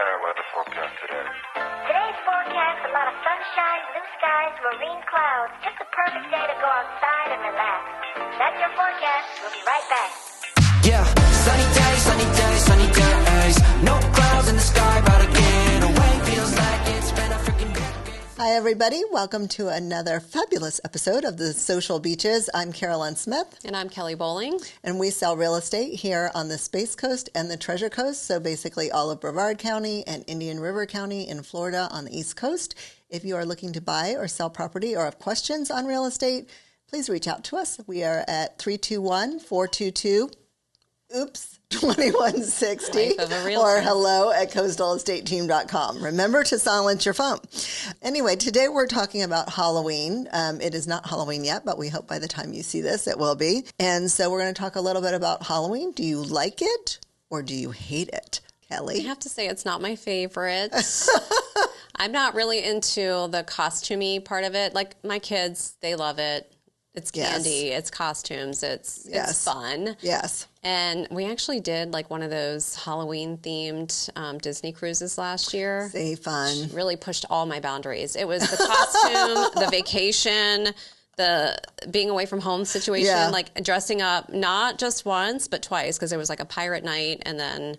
Tara weather forecast today. Today's forecast, a lot of sunshine, blue skies, marine clouds. Just the perfect day to go outside and relax. That's your forecast. We'll be right back. Yeah, sunny days, sunny days, sunny days. No clouds in the sky, but again, away feels like it's been a freaking decade. Hi, everybody. Welcome to another fabulous episode of the Social Beaches. I'm Carolyn Smith. And I'm Kelly Bowling. And we sell real estate here on the Space Coast and the Treasure Coast. So basically all of Brevard County and Indian River County in Florida on the East Coast. If you are looking to buy or sell property or have questions on real estate, please reach out to us. We are at 321-422-2160 or hello@coastalestateteam.com. Remember to silence your phone. Anyway, today we're talking about Halloween. It is not Halloween yet, but we hope by the time you see this, it will be. And so we're going to talk a little bit about Halloween. Do you like it or do you hate it, Kelly? I have to say it's not my favorite. I'm not really into the costumey part of it. Like my kids, they love it. It's candy, it's costumes, it's fun. Yes. And we actually did like one of those Halloween-themed Disney cruises last year. Say fun. Really pushed all my boundaries. It was the costume, the vacation, the being away from home situation, like dressing up not just once, but twice, because there was like a pirate night and then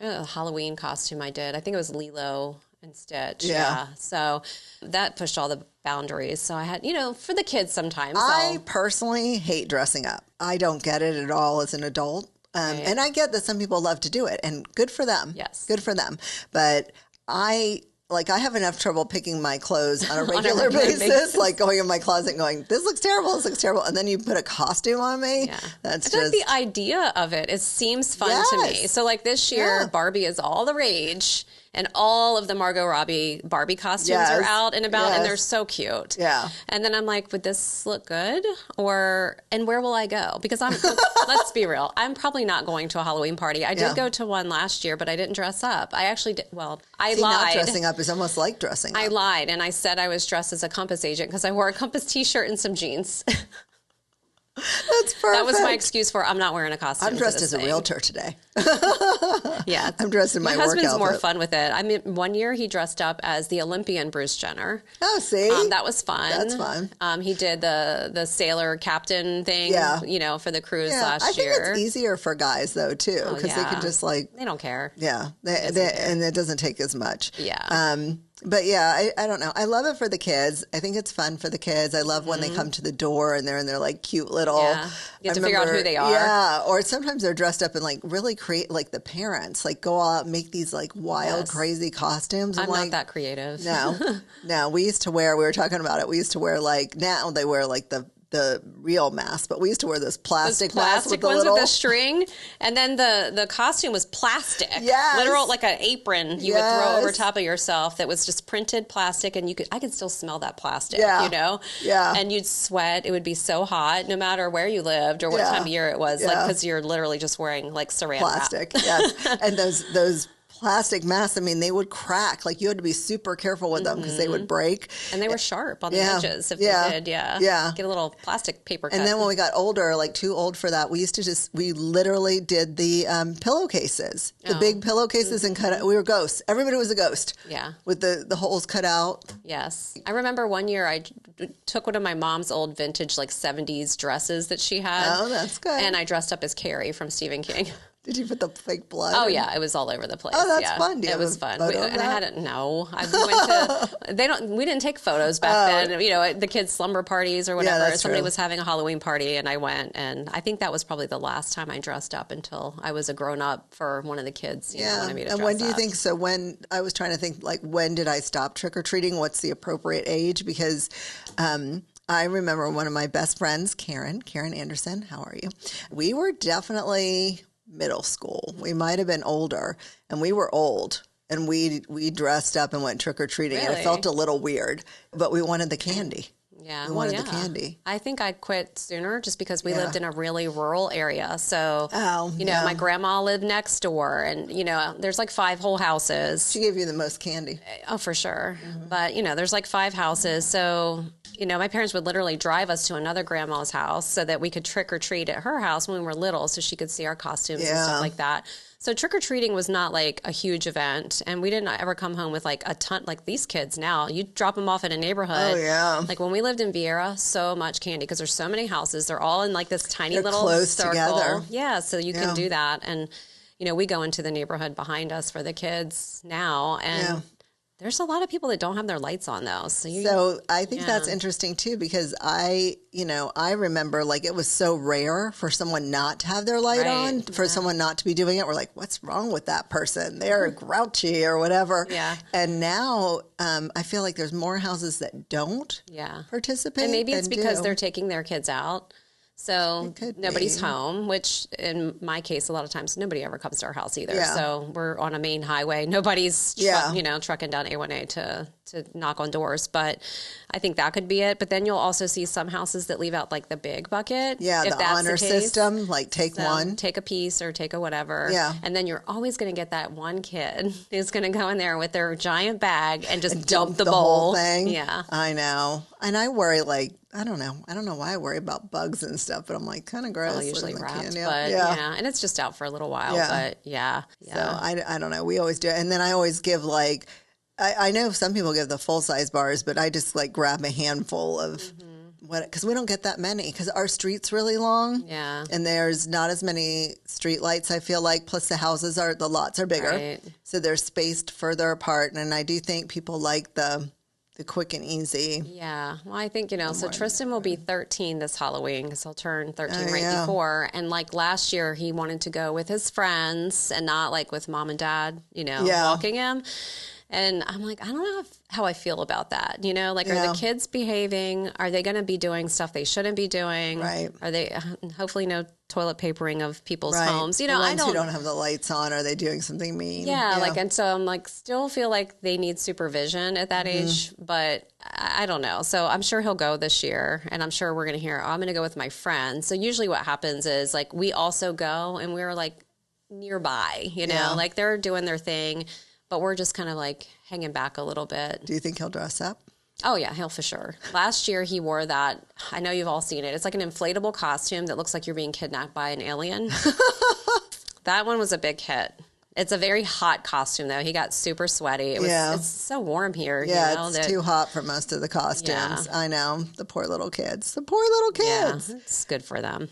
a Halloween costume I did. I think it was Lilo and Stitch. Yeah. So that pushed all the boundaries. So I had, for the kids sometimes. I personally hate dressing up. I don't get it at all as an adult. And I get that some people love to do it, and good for them. Yes. Good for them. But I have enough trouble picking my clothes on a regular basis, like going in my closet and going, this looks terrible, and then you put a costume on me. Yeah. That's just the idea of it seems fun to me. So like this year, Barbie is all the rage. And all of the Margot Robbie Barbie costumes are out and about, and they're so cute. Yeah. And then I'm like, would this look good? And where will I go? Because let's be real, I'm probably not going to a Halloween party. I did go to one last year, but I didn't dress up. I actually did. Well, I lied. Not dressing up is almost like dressing up. I lied, and I said I was dressed as a Compass agent because I wore a Compass t-shirt and some jeans. That's perfect. That was my excuse for I'm not wearing a costume. I'm dressed as a realtor today. Yeah. I'm dressed in my work husband's outfit. more fun with it. I mean, one year he dressed up as the Olympian Bruce Jenner. Oh, see? That was fun. That's fun. He did the sailor captain thing, for the cruise last year. I think it's easier for guys, though, too, because they can just they don't care. Yeah. And it doesn't take as much. Yeah. But yeah, I don't know. I love it for the kids. I think it's fun for the kids. I love when they come to the door and they're in their like cute little. Yeah. You have to figure out who they are. Yeah. Or sometimes they're dressed up and like really create like the parents like go out and make these like wild, crazy costumes. I'm not that creative. No. We used to wear. We were talking about it. We used to wear like now they wear like the real mask, but we used to wear those plastic masks with the ones little with the string, and then the costume was plastic. Yes. Literal like an apron you would throw over top of yourself that was just printed plastic, and I could still smell that plastic, Yeah. And you'd sweat. It would be so hot no matter where you lived or what time of year it was, like because you're literally just wearing like saran plastic. wrap. Yes. And those plastic masks, I mean, they would crack. Like, you had to be super careful with them because they would break. And they were sharp on the edges if they did, Get a little plastic paper cut. And then when we got older, like too old for that, we literally did the pillowcases. The big pillowcases and cut it. We were ghosts. Everybody was a ghost. Yeah. With the holes cut out. Yes. I remember one year I took one of my mom's old vintage, like, 70s dresses that she had. Oh, that's good. And I dressed up we Carrie from Stephen King. Did you put the fake blood? Oh, yeah. It was all over the place. Oh, that's fun. It was fun. We didn't take photos back then. The kids' slumber parties or whatever. Somebody was having a Halloween party and I went, and I think that was probably the last time I dressed up until I was a grown up for one of the kids. Wanted me to and dress when do you up. think, so when, I was trying to think, like, when did I stop trick-or-treating? What's the appropriate age? Because, I remember one of my best friends, Karen Anderson. How are you? We were definitely middle school. We might have been older, and we were old, and we dressed up and went trick-or-treating, and it felt a little weird, but we wanted the candy. Yeah. We wanted the candy. I think I quit sooner just because we lived in a really rural area. So, my grandma lived next door and, there's like 5 whole houses. She gave you the most candy. Oh, for sure. Mm-hmm. But, there's like 5 houses. So, my parents would literally drive us to another grandma's house so that we could trick or treat at her house when we were little so she could see our costumes and stuff like that. So trick-or-treating was not like a huge event, and we didn't ever come home with like a ton, like these kids now. You drop them off in a neighborhood. Oh, yeah. Like when we lived in Vieira, so much candy because there's so many houses. They're all in like this tiny little close circle. together. Yeah, so you can do that. And, you know, we go into the neighborhood behind us for the kids now, and there's a lot of people that don't have their lights on though. So I think that's interesting too, because I remember like it was so rare for someone not to have their light on, for someone not to be doing it. We're like, what's wrong with that person? They're grouchy or whatever. Yeah. And now I feel like there's more houses that don't participate. And maybe it's because they're taking their kids out. So nobody's home, which in my case, a lot of times nobody ever comes to our house either. Yeah. So we're on a main highway. Nobody's, trucking down A1A to knock on doors. But I think that could be it. But then you'll also see some houses that leave out like the big bucket. Yeah, if the honor system, like take one. Take a piece or take a whatever. Yeah. And then you're always going to get that one kid who's going to go in there with their giant bag and just dump the bowl. Whole thing. Yeah. I know. And I worry I don't know why I worry about bugs and stuff, but I'm like kind of gross. Well, usually wrapped, candy. but and it's just out for a little while, but So I don't know. We always do it. And then I always give like, I know some people give the full size bars, but I just like grab a handful of because we don't get that many because our street's really long. Yeah. And there's not as many street lights, I feel like, plus the lots are bigger. Right. So they're spaced further apart. And I do think people like the quick and easy. Yeah. Well, I think, so Tristan will be 13 this Halloween because he'll turn 13 before. And like last year, he wanted to go with his friends and not like with mom and dad, walking him. And I'm like, I don't know how I feel about that. Are the kids behaving? Are they going to be doing stuff they shouldn't be doing? Right. Are they, hopefully no toilet papering of people's homes. The ones who don't have the lights on, are they doing something mean? Yeah, and so I'm like, still feel like they need supervision at that age, but I don't know. So I'm sure he'll go this year, and I'm sure we're going to hear, I'm going to go with my friends. So usually what happens is like we also go, and we're like nearby, like they're doing their thing, but we're just kind of like hanging back a little bit. Do you think he'll dress up? Oh, yeah, he'll for sure. Last year, he wore that. I know you've all seen it. It's like an inflatable costume that looks like you're being kidnapped by an alien. That one was a big hit. It's a very hot costume, though. He got super sweaty. It's so warm here. Yeah, it's too hot for most of the costumes. I know. The poor little kids. Yeah, it's good for them.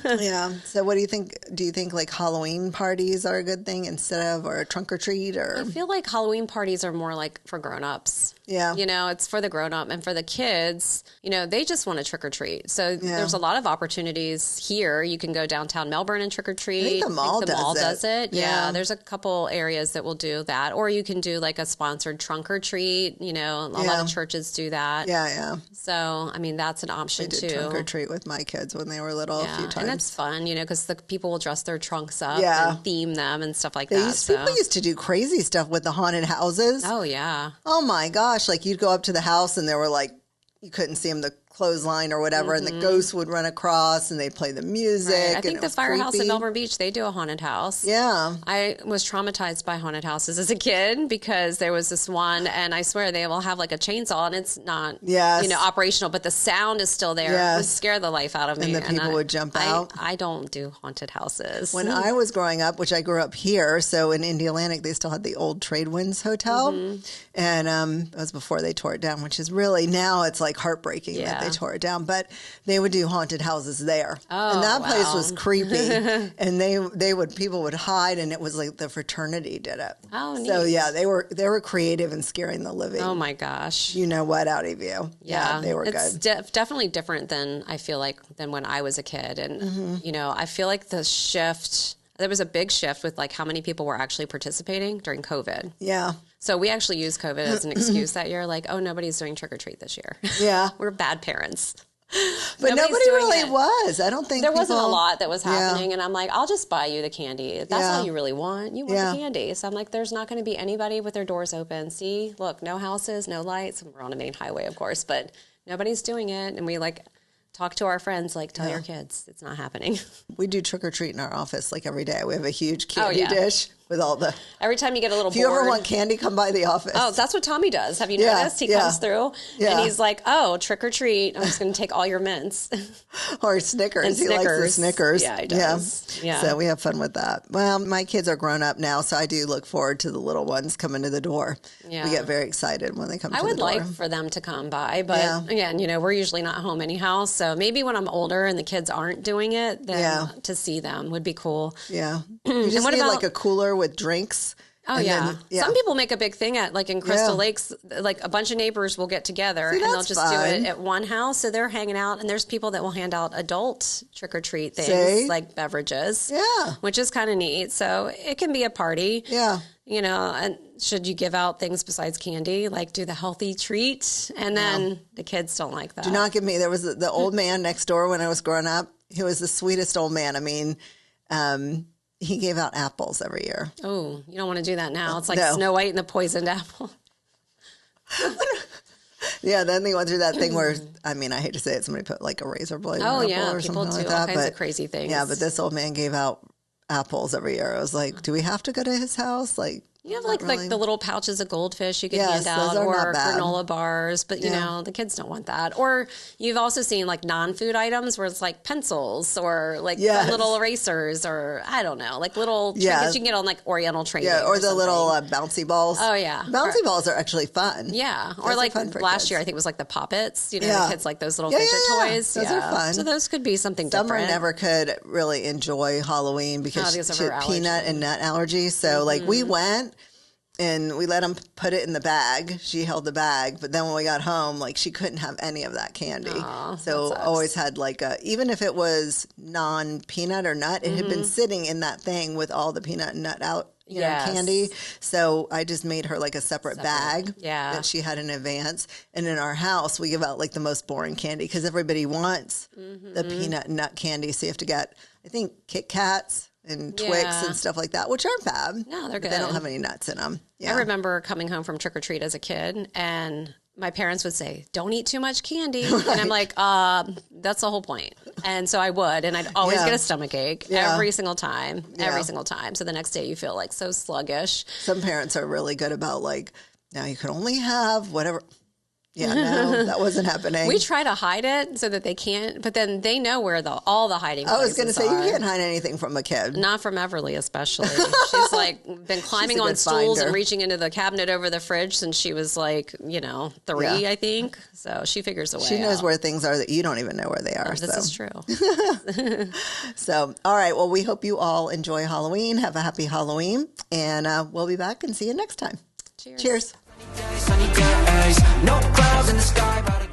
Yeah. So what do you think? Do you think like Halloween parties are a good thing instead of, or a trunk or treat? Or I feel like Halloween parties are more like for grown-ups. Yeah. It's for the grown-up, and for the kids, they just want to trick or treat. So there's a lot of opportunities here. You can go downtown Melbourne and trick or treat. I think the mall does it. Yeah. There's a couple areas that will do that, or you can do like a sponsored trunk or treat. A lot of churches do that. Yeah. So I mean, that's an option too. Trunk or treat with my kids when they were little a few times, and it's fun, because the people will dress their trunks up and theme them and stuff like that. People used to do crazy stuff with the haunted houses. Oh yeah. Oh my gosh! Like you'd go up to the house and there were like, you couldn't see them, the clothesline or whatever, and the ghosts would run across and they'd play the music. Right. I think the firehouse in Melbourne Beach, they do a haunted house. Yeah. I was traumatized by haunted houses as a kid because there was this one, and I swear they will have like a chainsaw and it's not operational, but the sound is still there. It would scare the life out of me. And the people would jump out. I don't do haunted houses. When I was growing up, which I grew up here, so in Indialantic, they still had the old Tradewinds Hotel. And it was before they tore it down, which is really, now it's like heartbreaking that they tore it down. But they would do haunted houses there. Oh, and that place was creepy. And people would hide, and it was like the fraternity did it. Oh, neat. So yeah, they were creative in scaring the living. Oh my gosh. Out of you. Yeah, they were it's good. Definitely different than when I was a kid. And, I feel like the shift, there was a big shift with like how many people were actually participating during COVID. Yeah. So we actually used COVID as an excuse that year. Like, oh, nobody's doing trick or treat this year. Yeah. We're bad parents. But nobody really was. I don't think there wasn't a lot that was happening. And I'm like, I'll just buy you the candy. If that's all you really want. You want the candy. So I'm like, there's not going to be anybody with their doors open. See, look, no houses, no lights. We're on a main highway, of course, but nobody's doing it. And we like talk to our friends, like, tell your kids it's not happening. We do trick or treat in our office like every day. We have a huge candy dish. with all the. Every time you get a little If you bored. ever want candy, come by the office. Oh, that's what Tommy does. Have you Yeah, noticed? He yeah. comes through Yeah. and he's like, "Oh, trick or treat! I'm just going to take all your mints." Or Snickers. And He likes the Snickers. Snickers. Yeah, he does. Yeah. So we have fun with that. Well, my kids are grown up now, so I do look forward to the little ones coming to the door. Yeah. We get very excited when they come to I the would door. like for them to come by, but Yeah. again, we're usually not home anyhow. So maybe when I'm older and the kids aren't doing it, then Yeah. to see them would be cool. Yeah. You just what need about- like a cooler with drinks. Oh, and yeah. then- Some people make a big thing at, like in Crystal Yeah. Lakes, like a bunch of neighbors will get together See, and they'll that's just do it fun. at one house. So they're hanging out, and there's people that will hand out adult trick or treat things, See? like beverages. Yeah. Which is kind of neat. So it can be a party. Yeah. And should you give out things besides candy, like do the healthy treat? And then the kids don't like that. Do not give me. There was the old man next door when I was growing up. He was the sweetest old man. I mean, he gave out apples every year. Oh, you don't want to do that now. It's like No. Snow White and the poisoned apple. Yeah, then they went through that thing where, I mean, I hate to say it, somebody put like a razor blade in Oh, an yeah, apple or people something do like all that. kinds of crazy things. Yeah, but this old man gave out apples every year. I was like, do we have to go to his house? Like, You have not like really. the little pouches of goldfish you can Yes, hand out, those are or not bad. granola bars, but you know the kids don't want that. Or you've also seen like non-food items where it's like pencils or like Yes. fun little erasers, or I don't know, like little trinkets Yeah. you can get on like Oriental training. Yeah, or the something. little bouncy balls. Oh, yeah. Bouncy balls are actually fun. Yeah, Those or are like fun for last kids. year I think it was like the poppets. Yeah. The kids like those little Yeah, fidget yeah, yeah. toys. Those are fun. So those could be something Summer different. never could really enjoy Halloween because because of she her had peanut allergy. and nut allergy. So like we went and we let them put it in the bag. She held the bag, but then when we got home, like she couldn't have any of that candy. Aw, So that sucks. always had like even if it was non-peanut or nut, it had been sitting in that thing with all the peanut and nut out. Yes. Candy. So I just made her like a separate bag Yeah. that she had in advance. And in our house, we give out like the most boring candy because everybody wants the peanut and nut candy. So you have to get, I think, Kit Kats and Twix Yeah. and stuff like that, which aren't bad. No, they're but They don't good. have any nuts in them. Yeah. I remember coming home from trick or treat as a kid, and my parents would say, "Don't eat too much candy," and I'm like, "That's the whole point." And so I would, and I'd always Yeah. get a stomach ache Yeah. every single time, Yeah. every single time. So the next day you feel like so sluggish. Some parents are really good about like, now you can only have whatever. Yeah, no, that wasn't happening. We try to hide it so that they can't, but then they know where all the hiding I was places going to say, are. you can't hide anything from a kid. Not from Everly, especially. She's like been climbing a on good stools finder. and reaching into the cabinet over the fridge since she was like, 3, Yeah. I think. So she figures a way She knows out. where things are that you don't even know where they are. This so. is true. So, all right. Well, we hope you all enjoy Halloween. Have a happy Halloween. And we'll be back and see you next time. Cheers. Cheers. Sunny days, no clouds in the sky, but